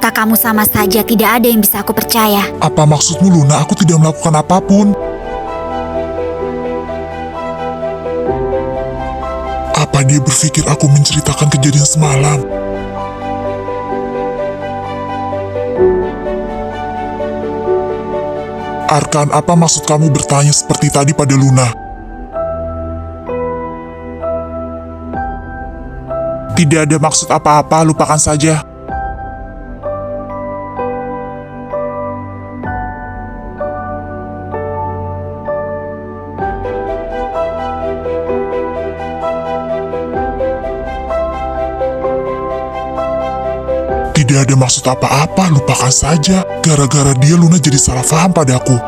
Kata kamu sama saja tidak ada yang bisa aku percaya. Apa maksudmu Luna? Aku tidak melakukan apapun. Apa dia berpikir aku menceritakan kejadian semalam? Arkan, apa maksud kamu bertanya seperti tadi pada Luna? Tidak ada maksud apa-apa, lupakan saja. Tidak ada maksud apa-apa, lupakan saja. Gara-gara dia Luna jadi salah paham padaku.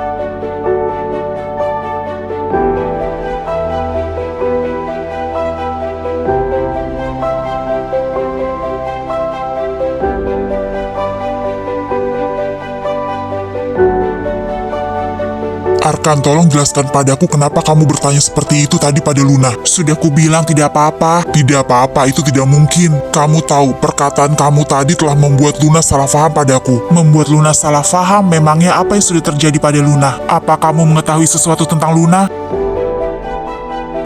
Arkan, tolong jelaskan padaku kenapa kamu bertanya seperti itu tadi pada Luna. Sudah kubilang tidak apa-apa. Tidak apa-apa, itu tidak mungkin. Kamu tahu, perkataan kamu tadi telah membuat Luna salah paham padaku. Membuat Luna salah paham, memangnya apa yang sudah terjadi pada Luna? Apa kamu mengetahui sesuatu tentang Luna?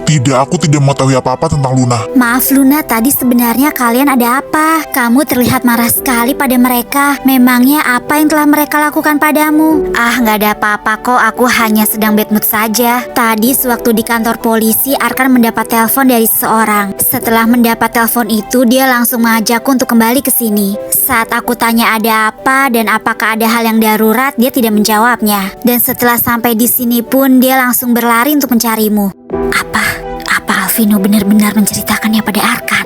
Tidak, aku tidak mengetahui apa-apa tentang Luna. Maaf Luna, tadi sebenarnya kalian ada apa? Kamu terlihat marah sekali pada mereka. Memangnya apa yang telah mereka lakukan padamu? Ah, nggak ada apa-apa kok, aku hanya sedang bad mood saja. Tadi sewaktu di kantor polisi, Arkan mendapat telepon dari seseorang. Setelah mendapat telepon itu, dia langsung mengajakku untuk kembali ke sini. Saat aku tanya ada apa dan apakah ada hal yang darurat, dia tidak menjawabnya. Dan setelah sampai di sini pun, dia langsung berlari untuk mencarimu. Apa Alvino benar-benar menceritakannya pada Arkan?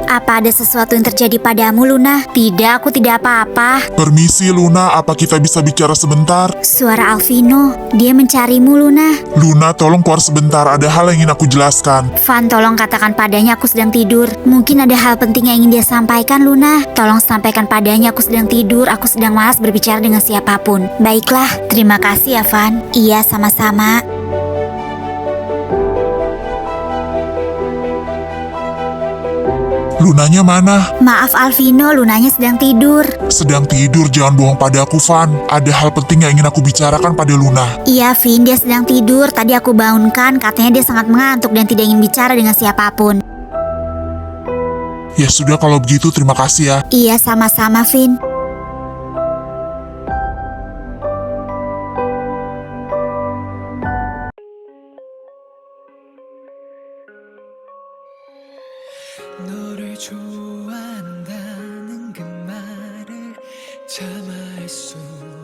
Apa ada sesuatu yang terjadi padamu, Luna? Tidak, aku tidak apa-apa. Permisi Luna, apa kita bisa bicara sebentar? Suara Alvino, dia mencarimu, Luna. Luna, tolong keluar sebentar, ada hal yang ingin aku jelaskan. Van, tolong katakan padanya aku sedang tidur. Mungkin ada hal penting yang ingin dia sampaikan, Luna. Tolong sampaikan padanya aku sedang tidur, aku sedang malas berbicara dengan siapapun. Baiklah, terima kasih ya, Van. Iya, sama-sama. Lunanya mana? Maaf Alvino, Lunanya sedang tidur. Sedang tidur, jangan bohong padaku, Van. Ada hal penting yang ingin aku bicarakan pada Luna. Iya, Vin, dia sedang tidur. Tadi aku bangunkan, katanya dia sangat mengantuk dan tidak ingin bicara dengan siapapun. Ya sudah, kalau begitu terima kasih ya. Iya, sama-sama, Vin. 너를 좋아한다는 그 말을 참아할 수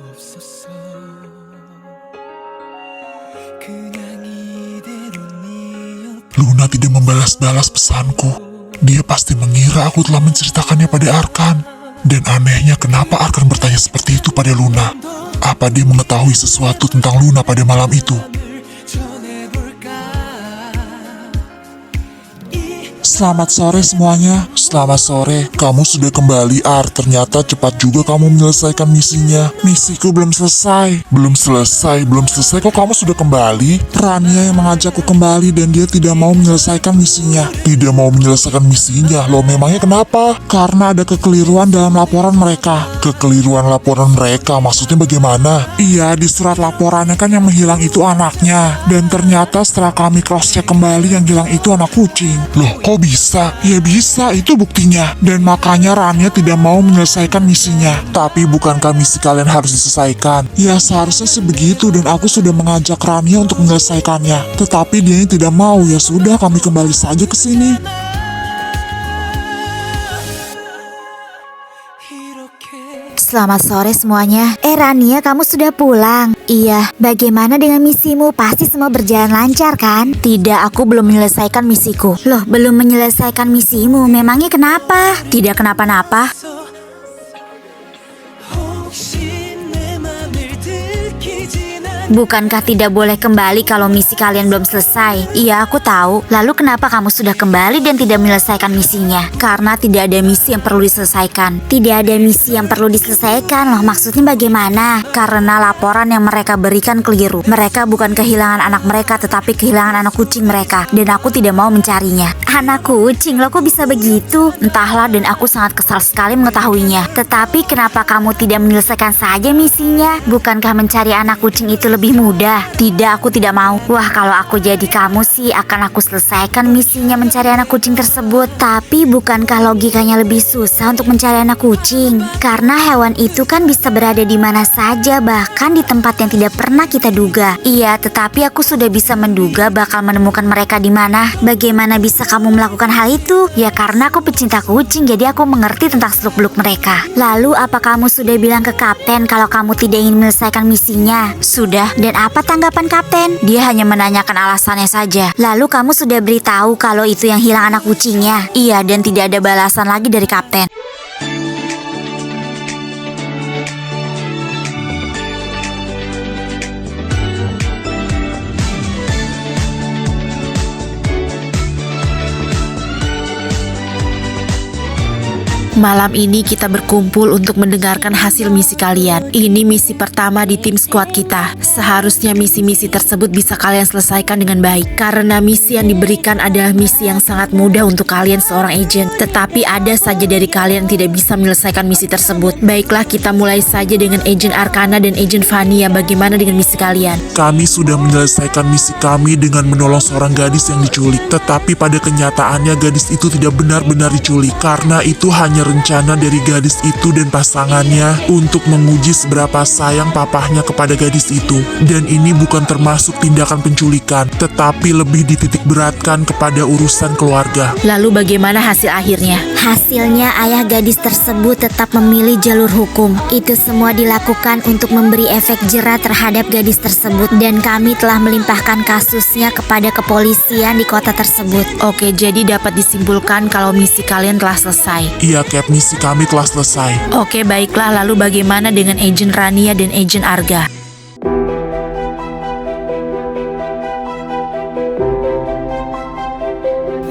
없었어. 그냥 이대로 네 옆에 Luna tidak membalas-balas pesanku. Dia pasti mengira aku telah menceritakannya pada Arkan. Dan anehnya kenapa Arkan bertanya seperti itu pada Luna? Apa dia mengetahui sesuatu tentang Luna pada malam itu? 전해볼까. Selamat sore semuanya. Selamat sore. Kamu sudah kembali, Ar. Ternyata cepat juga kamu menyelesaikan misinya. Misiku belum selesai. Belum selesai kok kamu sudah kembali? Rania yang mengajakku kembali dan dia tidak mau menyelesaikan misinya. Tidak mau menyelesaikan misinya? Loh, memangnya kenapa? Karena ada kekeliruan dalam laporan mereka. Kekeliruan laporan mereka? Maksudnya bagaimana? Iya, di surat laporannya kan yang menghilang itu anaknya. Dan ternyata setelah kami cross-check kembali yang hilang itu anak kucing. Loh, kok bisa? Ya bisa, itu buktinya. Dan makanya Rania tidak mau menyelesaikan misinya. Tapi bukankah misi kalian harus diselesaikan? Ya seharusnya sebegitu dan aku sudah mengajak Rania untuk menyelesaikannya. Tetapi dia tidak mau. Ya sudah, kami kembali saja ke sini. Selamat sore semuanya. Rania, kamu sudah pulang? Iya, bagaimana dengan misimu? Pasti semua berjalan lancar kan? Tidak, aku belum menyelesaikan misiku. Loh, belum menyelesaikan misimu? Memangnya kenapa? Tidak kenapa-napa. 혹시 내 맘을 들키진 않아. Bukankah tidak boleh kembali kalau misi kalian belum selesai? Iya, aku tahu. Lalu kenapa kamu sudah kembali dan tidak menyelesaikan misinya? Karena tidak ada misi yang perlu diselesaikan. Tidak ada misi yang perlu diselesaikan loh, maksudnya bagaimana? Karena laporan yang mereka berikan keliru. Mereka bukan kehilangan anak mereka, tetapi kehilangan anak kucing mereka. Dan aku tidak mau mencarinya. Anak kucing, lo kok bisa begitu? Entahlah, dan aku sangat kesal sekali mengetahuinya. Tetapi kenapa kamu tidak menyelesaikan saja misinya? Bukankah mencari anak kucing itu lebih mudah? Tidak, aku tidak mau. Wah, kalau aku jadi kamu sih akan aku selesaikan misinya mencari anak kucing tersebut. Tapi bukankah logikanya lebih susah untuk mencari anak kucing? Karena hewan itu kan bisa berada di mana saja, bahkan di tempat yang tidak pernah kita duga. Iya, tetapi aku sudah bisa menduga bakal menemukan mereka di mana. Bagaimana bisa kamu melakukan hal itu? Ya karena aku pecinta kucing, jadi aku mengerti tentang seluk-beluk mereka. Lalu apa kamu sudah bilang ke kapten kalau kamu tidak ingin menyelesaikan misinya? Sudah. Dan apa tanggapan kapten? Dia hanya menanyakan alasannya saja. Lalu kamu sudah beritahu kalau itu yang hilang anak kucingnya? Iya, dan tidak ada balasan lagi dari kapten. Malam ini kita berkumpul untuk mendengarkan hasil misi kalian. Ini misi pertama di tim squad kita. Seharusnya misi-misi tersebut bisa kalian selesaikan dengan baik. Karena misi yang diberikan adalah misi yang sangat mudah untuk kalian seorang agent. Tetapi ada saja dari kalian yang tidak bisa menyelesaikan misi tersebut. Baiklah, kita mulai saja dengan agent Arcana dan agent Vania. Bagaimana dengan misi kalian? Kami sudah menyelesaikan misi kami dengan menolong seorang gadis yang diculik. Tetapi pada kenyataannya gadis itu tidak benar-benar diculik. Karena itu hanya rencana dari gadis itu dan pasangannya untuk menguji seberapa sayang papahnya kepada gadis itu. Dan ini bukan termasuk tindakan penculikan, tetapi lebih dititik beratkan kepada urusan keluarga. Lalu bagaimana hasil akhirnya? Hasilnya ayah gadis tersebut tetap memilih jalur hukum. Itu semua dilakukan untuk memberi efek jera terhadap gadis tersebut. Dan kami telah melimpahkan kasusnya kepada kepolisian di kota tersebut. Oke, jadi dapat disimpulkan kalau misi kalian telah selesai. Iya, Cap, misi kami telah selesai. Oke, baiklah. Lalu bagaimana dengan agent Rania dan agent Arga?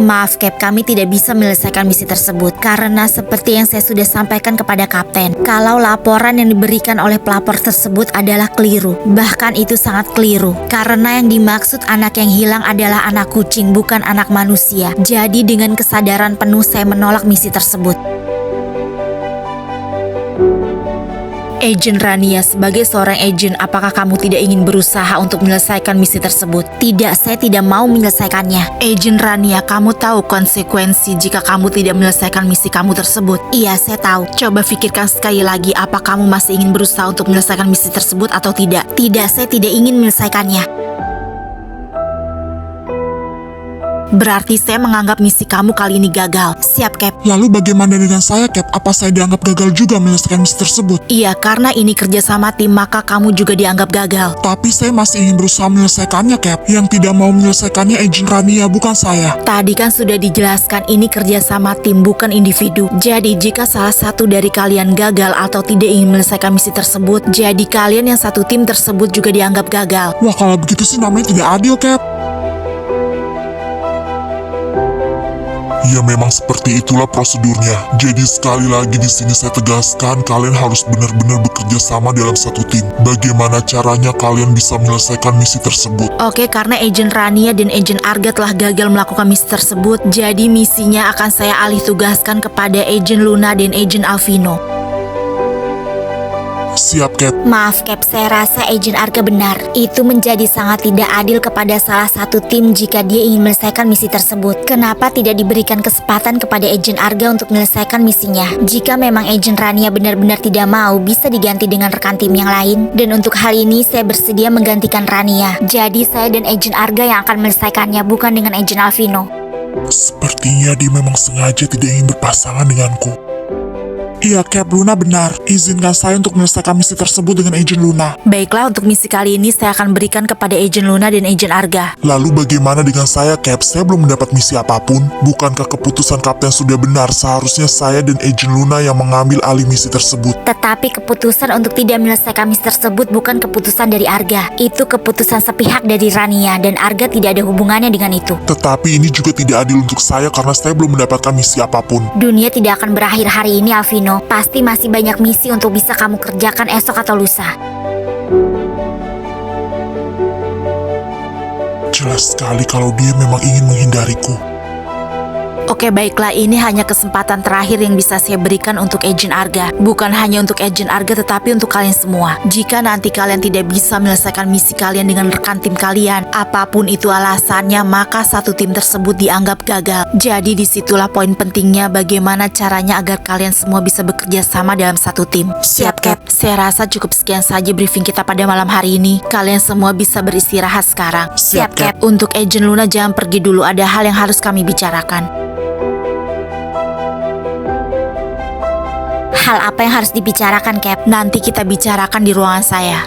Maaf Cap, kami tidak bisa menyelesaikan misi tersebut karena seperti yang saya sudah sampaikan kepada kapten, kalau laporan yang diberikan oleh pelapor tersebut adalah keliru. Bahkan itu sangat keliru karena yang dimaksud anak yang hilang adalah anak kucing, bukan anak manusia. Jadi dengan kesadaran penuh saya menolak misi tersebut. Agent Rania, sebagai seorang agent, apakah kamu tidak ingin berusaha untuk menyelesaikan misi tersebut? Tidak, saya tidak mau menyelesaikannya. Agent Rania, kamu tahu konsekuensi jika kamu tidak menyelesaikan misi kamu tersebut? Iya, saya tahu. Coba pikirkan sekali lagi, apa kamu masih ingin berusaha untuk menyelesaikan misi tersebut atau tidak? Tidak, saya tidak ingin menyelesaikannya. Berarti saya menganggap misi kamu kali ini gagal. Siap, Cap. Lalu bagaimana dengan saya, Cap? Apa saya dianggap gagal juga menyelesaikan misi tersebut? Iya, karena ini kerjasama tim, maka kamu juga dianggap gagal. Tapi saya masih ingin berusaha menyelesaikannya, Cap. Yang tidak mau menyelesaikannya agent Rania, bukan saya. Tadi kan sudah dijelaskan ini kerjasama tim, bukan individu. Jadi jika salah satu dari kalian gagal atau tidak ingin menyelesaikan misi tersebut, jadi kalian yang satu tim tersebut juga dianggap gagal. Wah, kalau begitu sih namanya tidak adil, Cap. Ya memang seperti itulah prosedurnya. Jadi sekali lagi di sini saya tegaskan kalian harus benar-benar bekerja sama dalam satu tim. Bagaimana caranya kalian bisa menyelesaikan misi tersebut? Oke, karena agent Rania dan agent Arga telah gagal melakukan misi tersebut, jadi misinya akan saya alih tugaskan kepada agent Luna dan agent Alvino. Siap, Cap. Maaf Cap, saya rasa agent Arga benar. Itu menjadi sangat tidak adil kepada salah satu tim jika dia ingin menyelesaikan misi tersebut. Kenapa tidak diberikan kesempatan kepada agent Arga untuk menyelesaikan misinya? Jika memang agent Rania benar-benar tidak mau, bisa diganti dengan rekan tim yang lain. Dan untuk hal ini saya bersedia menggantikan Rania. Jadi saya dan agent Arga yang akan menyelesaikannya, bukan dengan agent Alvino. Sepertinya dia memang sengaja tidak ingin berpasangan denganku. Iya, Cap, Luna benar. Izinkan saya untuk menyelesaikan misi tersebut dengan Agent Luna. Baiklah, untuk misi kali ini saya akan berikan kepada Agent Luna dan Agent Arga. Lalu bagaimana dengan saya, Cap? Saya belum mendapat misi apapun. Bukankah keputusan Kapten sudah benar? Seharusnya saya dan Agent Luna yang mengambil alih misi tersebut. Tetapi keputusan untuk tidak menyelesaikan misi tersebut bukan keputusan dari Arga. Itu keputusan sepihak dari Rania dan Arga tidak ada hubungannya dengan itu. Tetapi ini juga tidak adil untuk saya karena saya belum mendapatkan misi apapun. Dunia tidak akan berakhir hari ini, Alvino. Pasti masih banyak misi untuk bisa kamu kerjakan esok atau lusa. Jelas sekali kalau dia memang ingin menghindariku. Oke, baiklah, ini hanya kesempatan terakhir yang bisa saya berikan untuk Agent Arga. Bukan hanya untuk Agent Arga, tetapi untuk kalian semua. Jika nanti kalian tidak bisa menyelesaikan misi kalian dengan rekan tim kalian, apapun itu alasannya, maka satu tim tersebut dianggap gagal. Jadi disitulah poin pentingnya bagaimana caranya agar kalian semua bisa bekerja sama dalam satu tim. Siap, Cap. Saya rasa cukup sekian saja briefing kita pada malam hari ini. Kalian semua bisa beristirahat sekarang. Siap, Cap. Untuk Agent Luna jangan pergi dulu, ada hal yang harus kami bicarakan. Hal apa yang harus dibicarakan, Cap? Nanti kita bicarakan di ruangan saya.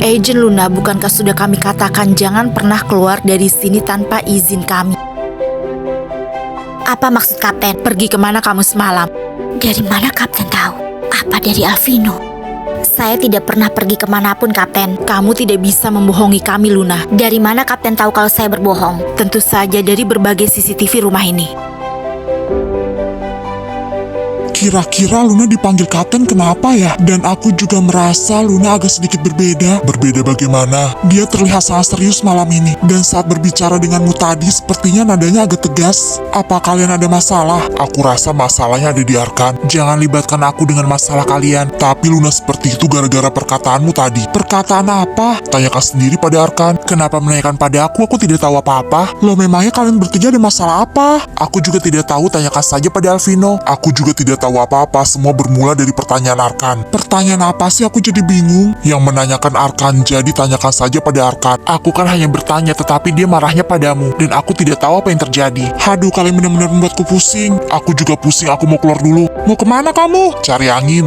Agent Luna, bukankah sudah kami katakan jangan pernah keluar dari sini tanpa izin kami? Apa maksud Kapten? Pergi kemana kamu semalam? Dari mana Kapten tahu? Apa dari Alvino? Saya tidak pernah pergi kemanapun, Kapten. Kamu tidak bisa membohongi kami, Luna. Dari mana Kapten tahu kalau saya berbohong? Tentu saja dari berbagai CCTV rumah ini. Kira-kira Luna dipanggil Kapten kenapa ya? Dan aku juga merasa Luna agak sedikit berbeda. Berbeda bagaimana? Dia terlihat sangat serius malam ini. Dan saat berbicara denganmu tadi, sepertinya nadanya agak tegas. Apa kalian ada masalah? Aku rasa masalahnya ada di Arkan. Jangan libatkan aku dengan masalah kalian. Tapi Luna seperti itu gara-gara perkataanmu tadi. Perkataan apa? Tanyakan sendiri pada Arkan. Kenapa menanyakan pada aku? Aku tidak tahu apa-apa. Loh, memangnya kalian bertiga ada masalah apa? Aku juga tidak tahu, tanyakan saja pada Alvino. Aku juga tidak tahu apa-apa, semua bermula dari pertanyaan Arkan. Pertanyaan apa sih? Aku jadi bingung. Yang menanyakan Arkan, jadi tanyakan saja pada Arkan. Aku kan hanya bertanya, tetapi dia marahnya padamu. Dan aku tidak tahu apa yang terjadi. Haduh, kalian benar-benar membuatku pusing. Aku juga pusing, aku mau keluar dulu. Mau kemana kamu? Cari angin.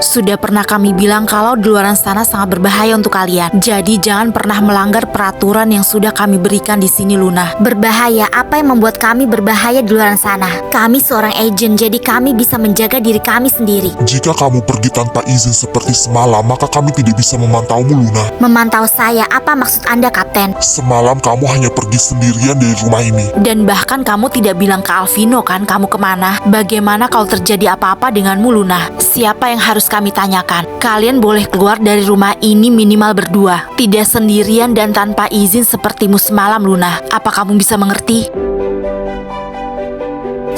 Sudah pernah kami bilang kalau di luar sana sangat berbahaya untuk kalian. Jadi jangan pernah melanggar peraturan yang sudah kami berikan di sini, Luna. Berbahaya? Apa yang membuat kami berbahaya di luar sana? Kami seorang agent, jadi kami bisa menjaga diri kami sendiri. Jika kamu pergi tanpa izin seperti semalam, maka kami tidak bisa memantaumu, Luna. Memantau saya? Apa maksud Anda, Kapten? Semalam kamu hanya pergi sendirian dari rumah ini. Dan bahkan kamu tidak bilang ke Alvino kan kamu kemana? Bagaimana kalau terjadi apa-apa denganmu, Luna? Siapa yang harus kami tanyakan? Kalian boleh keluar dari rumah ini minimal berdua. Tidak sendirian dan tanpa izin sepertimu semalam, Luna. Apa kamu bisa mengerti?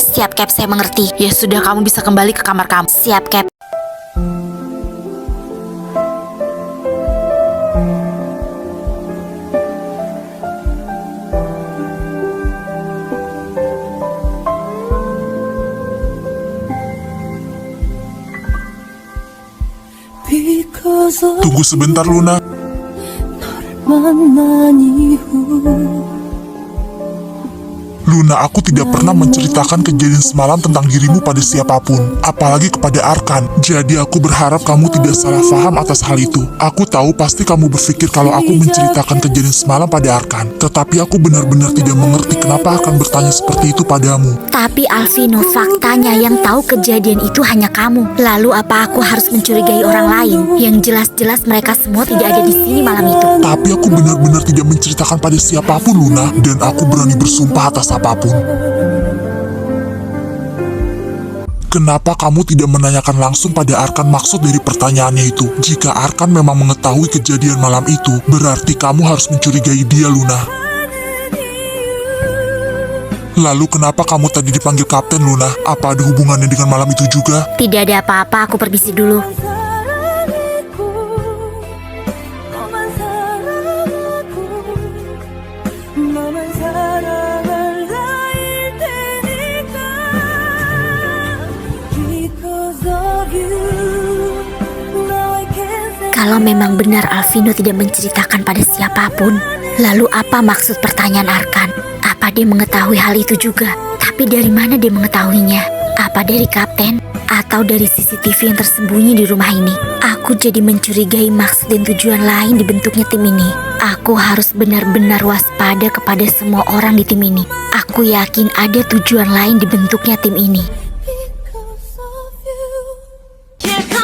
Siap, Cap, saya mengerti. Ya sudah, kamu bisa kembali ke kamar kamu. Siap, Cap. Tunggu sebentar, Luna. 만난 이후 Luna, aku tidak pernah menceritakan kejadian semalam tentang dirimu pada siapapun, apalagi kepada Arkan. Jadi aku berharap kamu tidak salah paham atas hal itu. Aku tahu pasti kamu berpikir kalau aku menceritakan kejadian semalam pada Arkan. Tetapi aku benar-benar tidak mengerti kenapa Arkan bertanya seperti itu padamu. Tapi Alvino, faktanya yang tahu kejadian itu hanya kamu. Lalu apa aku harus mencurigai orang lain? Yang jelas-jelas mereka semua tidak ada di sini malam itu. Tapi aku benar-benar tidak menceritakan pada siapapun, Luna. Dan aku berani bersumpah atas apapun. Kenapa kamu tidak menanyakan langsung pada Arkan maksud dari pertanyaannya itu? Jika Arkan memang mengetahui kejadian malam itu, berarti kamu harus mencurigai dia, Luna. Lalu kenapa kamu tadi dipanggil Kapten, Luna? Apa ada hubungannya dengan malam itu juga? Tidak ada apa-apa, aku permisi dulu. Kalau memang benar Alvino tidak menceritakan pada siapapun, lalu apa maksud pertanyaan Arkan? Apa dia mengetahui hal itu juga? Tapi dari mana dia mengetahuinya? Apa dari kapten? Atau dari CCTV yang tersembunyi di rumah ini? Aku jadi mencurigai maksud dan tujuan lain dibentuknya tim ini. Aku harus benar-benar waspada kepada semua orang di tim ini. Aku yakin ada tujuan lain dibentuknya tim ini. Here